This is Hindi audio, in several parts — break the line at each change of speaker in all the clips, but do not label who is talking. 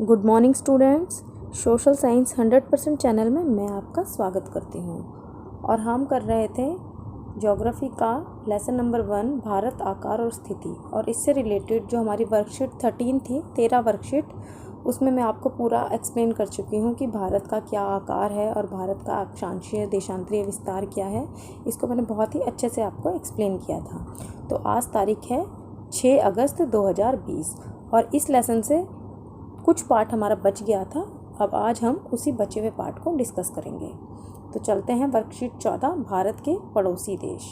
Good morning students. Social science 100% channel में मैं आपका स्वागत करती हूँ। और हम कर रहे थे ज्योग्राफी का लेसन नंबर 1 भारत आकार और स्थिति। और इससे रिलेटेड जो हमारी वर्कशीट 13 थी, 13 वर्कशीट, उसमें मैं आपको पूरा एक्सप्लेन कर चुकी हूँ कि भारत का क्या आकार है और भारत का अक्षांशीय देशांतरीय विस्तार क्या है। इसको मैंने बहुत ही अच्छे से आपको एक्सप्लेन किया था। तो आज तारीख है 6 अगस्त 2020 और इस लेसन से कुछ पार्ट हमारा बच गया था। अब आज हम उसी बचे हुए पार्ट को डिस्कस करेंगे। तो चलते हैं वर्कशीट 14 भारत के पड़ोसी देश।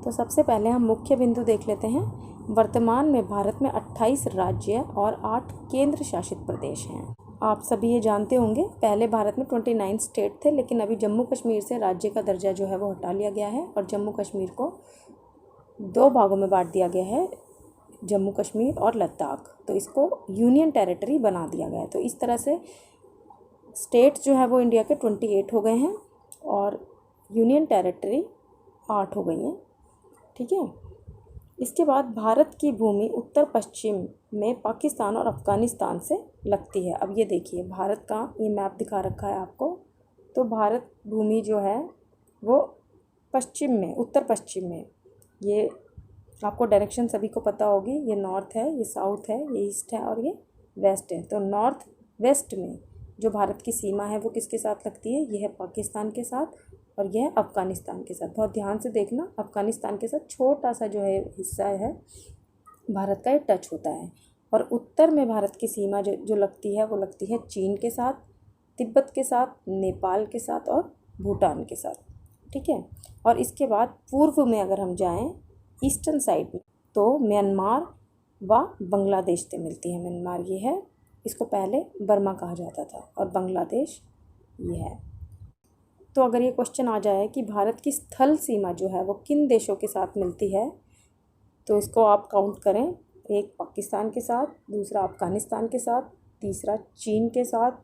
तो सबसे पहले हम मुख्य बिंदु देख लेते हैं। वर्तमान में भारत में 28 राज्य और 8 केंद्र शासित प्रदेश हैं। आप सभी ये जानते होंगे, पहले भारत में 29 स्टेट थे, लेकिन अभी जम्मू कश्मीर से राज्य का दर्जा जो है वो हटा लिया गया है और जम्मू कश्मीर को 2 भागों में बांट दिया गया है, जम्मू कश्मीर और लद्दाख। तो इसको यूनियन टेरिटरी बना दिया गया है। तो इस तरह से स्टेट जो है वो इंडिया के 28 हो गए हैं और यूनियन टेरिटरी 8 हो गई हैं। ठीक है। इसके बाद भारत की भूमि उत्तर पश्चिम में पाकिस्तान और अफ़गानिस्तान से लगती है। अब ये देखिए, भारत का ये मैप दिखा रखा है आपको। तो भारत भूमि जो है वो पश्चिम में, उत्तर पश्चिम में, ये आपको डायरेक्शन सभी को पता होगी। ये नॉर्थ है, ये साउथ है, ये ईस्ट है और ये वेस्ट है। तो नॉर्थ वेस्ट में जो भारत की सीमा है वो किसके साथ लगती है? ये है पाकिस्तान के साथ और यह है अफ़गानिस्तान के साथ। बहुत ध्यान से देखना, अफ़गानिस्तान के साथ छोटा सा जो है हिस्सा है भारत का, ये टच होता है। और उत्तर में भारत की सीमा जो लगती है वो लगती है चीन के साथ, तिब्बत के साथ, नेपाल के साथ और भूटान के साथ। ठीक है। और इसके बाद पूर्व में अगर हम जाएँ ईस्टर्न साइड में, तो म्यांमार व बांग्लादेश से मिलती है। म्यांमार ये है, इसको पहले बर्मा कहा जाता था, और बांग्लादेश ये है। तो अगर ये क्वेश्चन आ जाए कि भारत की स्थल सीमा जो है वो किन देशों के साथ मिलती है, तो इसको आप काउंट करें। एक पाकिस्तान के साथ, दूसरा अफ़गानिस्तान के साथ, तीसरा चीन के साथ,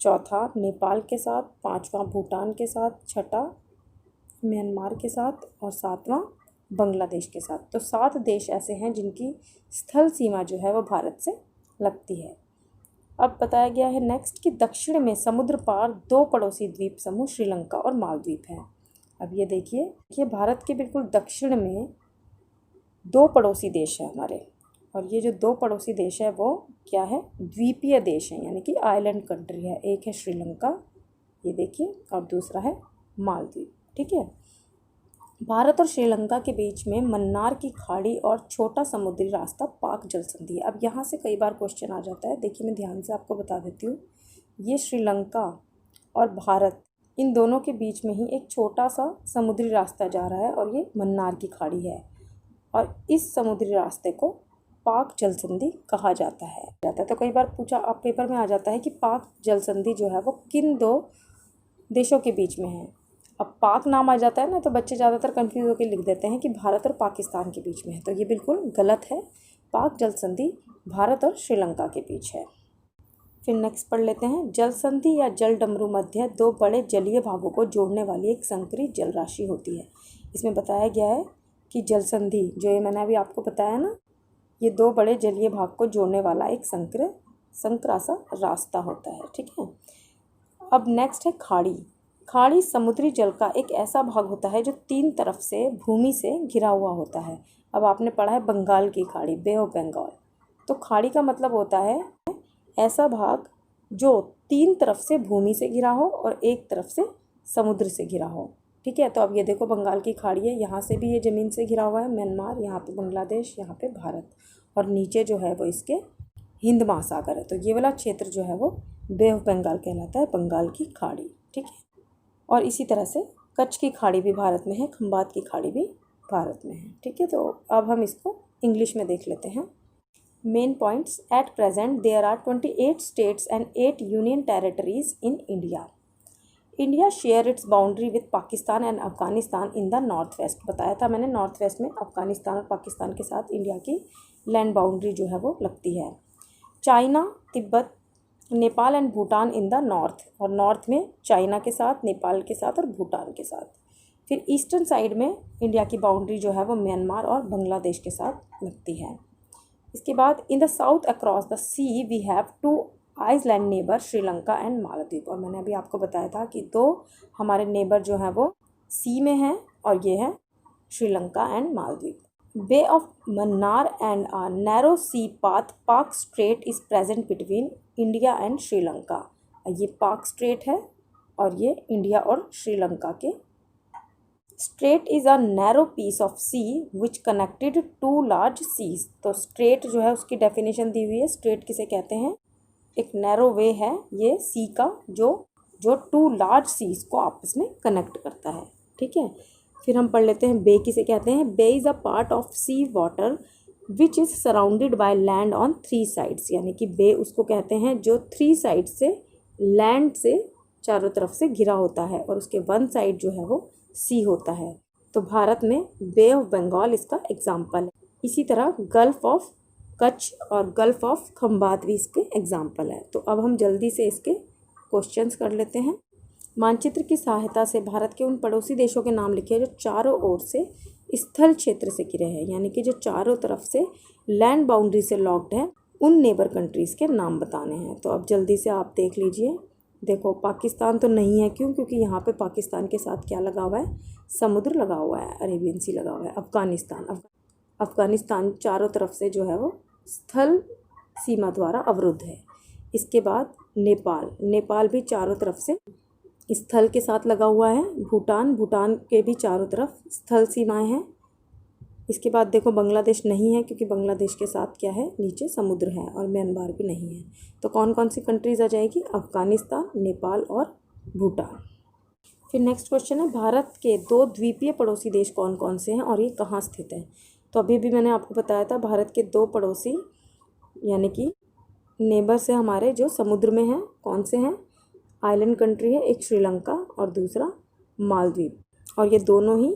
चौथा नेपाल के साथ, पाँचवा भूटान के साथ, छठा म्यांमार के साथ और सातवां बांग्लादेश के साथ। तो 7 देश ऐसे हैं जिनकी स्थल सीमा जो है वो भारत से लगती है। अब बताया गया है नेक्स्ट कि दक्षिण में समुद्र पार 2 पड़ोसी द्वीप समूह श्रीलंका और मालदीव हैं। अब ये देखिए कि भारत के बिल्कुल दक्षिण में 2 पड़ोसी देश हैं हमारे, और ये जो 2 पड़ोसी देश है वो क्या है? द्वीपीय देश हैं, यानी कि आइलैंड कंट्री है। एक है श्रीलंका, ये देखिए, और दूसरा है मालदीव। ठीक है। भारत और श्रीलंका के बीच में मन्नार की खाड़ी और छोटा समुद्री रास्ता पाक जल संधि है। अब यहाँ से कई बार क्वेश्चन आ जाता है। देखिए, मैं ध्यान से आपको बता देती हूँ। ये श्रीलंका और भारत, इन दोनों के बीच में ही एक छोटा सा समुद्री रास्ता जा रहा है और ये मन्नार की खाड़ी है। और इस समुद्री रास्ते को पाक जल संधि कहा जाता है। तो कई बार पूछा आप पेपर में आ जाता है कि पाक जल संधि जो है वो किन 2 देशों के बीच में है। अब पाक नाम आ जाता है ना, तो बच्चे ज़्यादातर कंफ्यूज होकर लिख देते हैं कि भारत और पाकिस्तान के बीच में है। तो ये बिल्कुल गलत है। पाक जल संधि भारत और श्रीलंका के बीच है। फिर नेक्स्ट पढ़ लेते हैं। जल संधि या जल डमरू मध्य 2 बड़े जलीय भागों को जोड़ने वाली एक संकरी जल राशि होती है। इसमें बताया गया है कि जल संधि, जो ये मैंने अभी आपको बताया ना, ये 2 बड़े जलीय भाग को जोड़ने वाला एक संकरा सा रास्ता होता है। ठीक है। अब नेक्स्ट है खाड़ी। खाड़ी समुद्री जल का एक ऐसा भाग होता है जो 3 तरफ से भूमि से घिरा हुआ होता है। अब आपने पढ़ा है बंगाल की खाड़ी, बे ऑफ बंगाल। तो खाड़ी का मतलब होता है ऐसा भाग जो 3 तरफ से भूमि से घिरा हो और एक तरफ से समुद्र से घिरा हो। ठीक है। तो अब ये देखो, बंगाल की खाड़ी है, यहाँ से भी ये ज़मीन से घिरा हुआ है, म्यांमार, यहाँ पे बांग्लादेश, यहाँ पे भारत, और नीचे जो है वो इसके हिंद महासागर है। तो ये वाला क्षेत्र जो है वो बे ऑफ बंगाल कहलाता है, बंगाल की खाड़ी। ठीक है। और इसी तरह से कच्छ की खाड़ी भी भारत में है, खंबात की खाड़ी भी भारत में है। ठीक है। तो अब हम इसको इंग्लिश में देख लेते हैं। Main points. At present there are 28 states and 8 union territories in India. India share its boundary with Pakistan and Afghanistan in the north west. बताया था मैंने, नॉर्थ वेस्ट में अफगानिस्तान और पाकिस्तान के साथ इंडिया की लैंड बाउंड्री जो है वो लगती है। China, Tibet, Nepal and Bhutan in the north, और नॉर्थ में चाइना के साथ, नेपाल के साथ और भूटान के साथ। फिर ईस्टर्न साइड में इंडिया की बाउंड्री जो है वो म्यांमार और बांग्लादेश के साथ लगती है। इसके बाद in the south across the sea we have two island neighbour Sri Lanka and Maldives. और मैंने अभी आपको बताया था कि दो हमारे नेबर जो हैं वो सी में हैं और ये है Sri Lanka and Maldives. Bay of Mannar and a narrow sea path Palk strait is present between India and Sri Lanka. ये पाक स्ट्रेट है और ये इंडिया और श्रीलंका के। Strait is a narrow piece of sea which connected to large seas. तो स्ट्रेट जो है उसकी डेफिनेशन दी हुई है। स्ट्रेट किसे कहते हैं? एक नैरो वे है ये सी का जो टू लार्ज सीज को आपस में कनेक्ट करता है। ठीक है, फिर हम पढ़ लेते हैं बे किसे कहते हैं। Bay is a part of sea water which is surrounded by land on 3 sides. यानी कि बे उसको कहते हैं जो 3 साइड से लैंड से चारों तरफ से घिरा होता है और उसके 1 साइड जो है वो सी होता है। तो भारत में बे ऑफ बंगाल इसका एग्जाम्पल है। इसी तरह गल्फ ऑफ कच्छ और गल्फ ऑफ खंबात भी इसके एग्जाम्पल है। तो अब हम जल्दी से इसके क्वेश्चंस कर लेते हैं। मानचित्र की सहायता से भारत के उन पड़ोसी देशों के नाम लिखिए जो चारों ओर से स्थल क्षेत्र से घिरे हैं। यानी कि जो चारों तरफ से लैंड बाउंड्री से लॉक्ड है, उन नेबर कंट्रीज़ के नाम बताने हैं। तो अब जल्दी से आप देख लीजिए। देखो, पाकिस्तान तो नहीं है, क्यों? क्योंकि यहाँ पे पाकिस्तान के साथ क्या लगा हुआ है? समुद्र लगा हुआ है, अरेबियन सी लगा हुआ है। अफ़गानिस्तान चारों तरफ से जो है वो स्थल सीमा द्वारा अवरुद्ध है। इसके बाद नेपाल भी चारों तरफ से स्थल के साथ लगा हुआ है। भूटान के भी चारों तरफ स्थल सीमाएं हैं। इसके बाद देखो, बांग्लादेश नहीं है क्योंकि बांग्लादेश के साथ क्या है? नीचे समुद्र है। और म्यांमार भी नहीं है। तो कौन कौन सी कंट्रीज़ आ जाएगी? अफ़गानिस्तान, नेपाल और भूटान। फिर नेक्स्ट क्वेश्चन है, भारत के 2 द्वीपीय पड़ोसी देश कौन कौन से हैं और ये कहाँ स्थित है? तो अभी भी मैंने आपको बताया था, भारत के 2 पड़ोसी यानी कि नेबर्स हैं हमारे जो समुद्र में हैं। कौन से हैं? आइलैंड कंट्री है, एक श्रीलंका और दूसरा मालदीव। और ये दोनों ही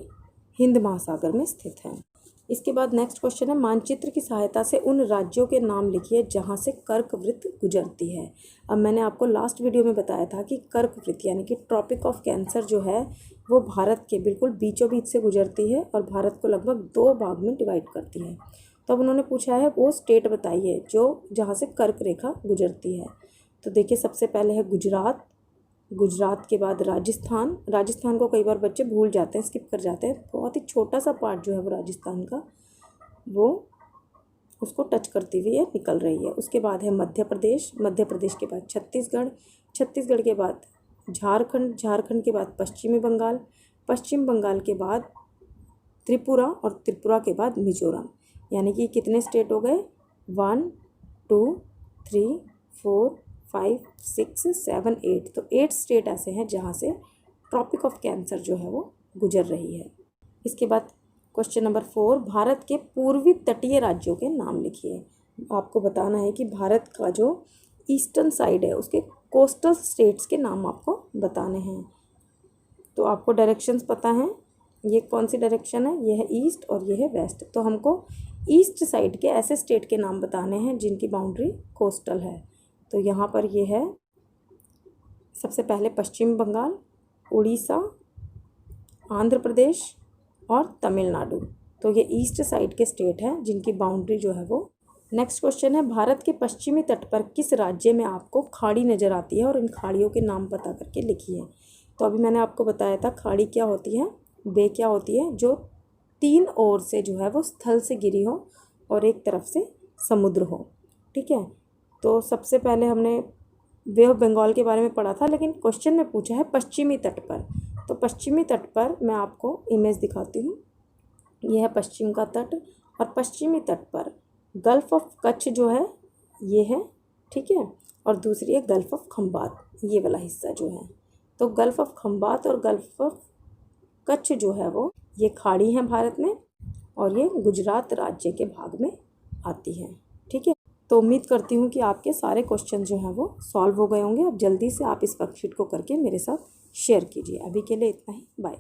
हिंद महासागर में स्थित हैं। इसके बाद नेक्स्ट क्वेश्चन है, मानचित्र की सहायता से उन राज्यों के नाम लिखिए जहाँ से कर्कवृत्त गुजरती है। अब मैंने आपको लास्ट वीडियो में बताया था कि कर्कवृत्त यानी कि ट्रॉपिक ऑफ कैंसर जो है वो भारत के बिल्कुल बीचों बीच से गुजरती है और भारत को लगभग 2 भाग में डिवाइड करती है। तो अब उन्होंने पूछा है वो स्टेट बताइए जहाँ से कर्क रेखा गुजरती है। तो देखिए, सबसे पहले है गुजरात के बाद राजस्थान को कई बार बच्चे भूल जाते हैं, स्किप कर जाते हैं। बहुत ही छोटा सा पार्ट जो है वो राजस्थान का वो उसको टच करती हुई निकल रही है। उसके बाद है मध्य प्रदेश के बाद छत्तीसगढ़ के बाद झारखंड के बाद पश्चिम बंगाल के बाद त्रिपुरा और त्रिपुरा के बाद मिजोरम। यानी कि कितने स्टेट हो गए? 1 2 3 4 5 6 7 8। तो 8 स्टेट ऐसे हैं जहाँ से ट्रॉपिक ऑफ कैंसर जो है वो गुजर रही है। इसके बाद क्वेश्चन नंबर 4, भारत के पूर्वी तटीय राज्यों के नाम लिखिए। आपको बताना है कि भारत का जो ईस्टर्न साइड है उसके कोस्टल स्टेट्स के नाम आपको बताने हैं। तो आपको डायरेक्शंस पता हैं, ये कौन सी डायरेक्शन है? ये है ईस्ट और ये है वेस्ट। तो हमको ईस्ट साइड के ऐसे स्टेट के नाम बताने हैं जिनकी बाउंड्री कोस्टल है। तो यहाँ पर ये है सबसे पहले पश्चिम बंगाल, उड़ीसा, आंध्र प्रदेश और तमिलनाडु। तो ये ईस्ट साइड के स्टेट हैं जिनकी बाउंड्री जो है वो। नेक्स्ट क्वेश्चन है, भारत के पश्चिमी तट पर किस राज्य में आपको खाड़ी नज़र आती है और इन खाड़ियों के नाम पता करके लिखिए। तो अभी मैंने आपको बताया था खाड़ी क्या होती है, बे क्या होती है, जो 3 ओर से जो है वो स्थल से घिरी हो और एक तरफ से समुद्र हो। ठीक है, तो सबसे पहले हमने बे ऑफ बंगाल के बारे में पढ़ा था, लेकिन क्वेश्चन में पूछा है पश्चिमी तट पर। तो पश्चिमी तट पर मैं आपको इमेज दिखाती हूँ। यह है पश्चिम का तट और पश्चिमी तट पर गल्फ़ ऑफ कच्छ जो है ये है। ठीक है, और दूसरी है गल्फ़ ऑफ खंबात, ये वाला हिस्सा जो है। तो गल्फ़ ऑफ खंबात और गल्फ़ ऑफ कच्छ जो है वो ये खाड़ी हैं भारत में और ये गुजरात राज्य के भाग में आती हैं। ठीक है, तो उम्मीद करती हूँ कि आपके सारे क्वेश्चन जो हैं वो सॉल्व हो गए होंगे। अब जल्दी से आप इस वर्कशीट को करके मेरे साथ शेयर कीजिए। अभी के लिए इतना ही, बाय।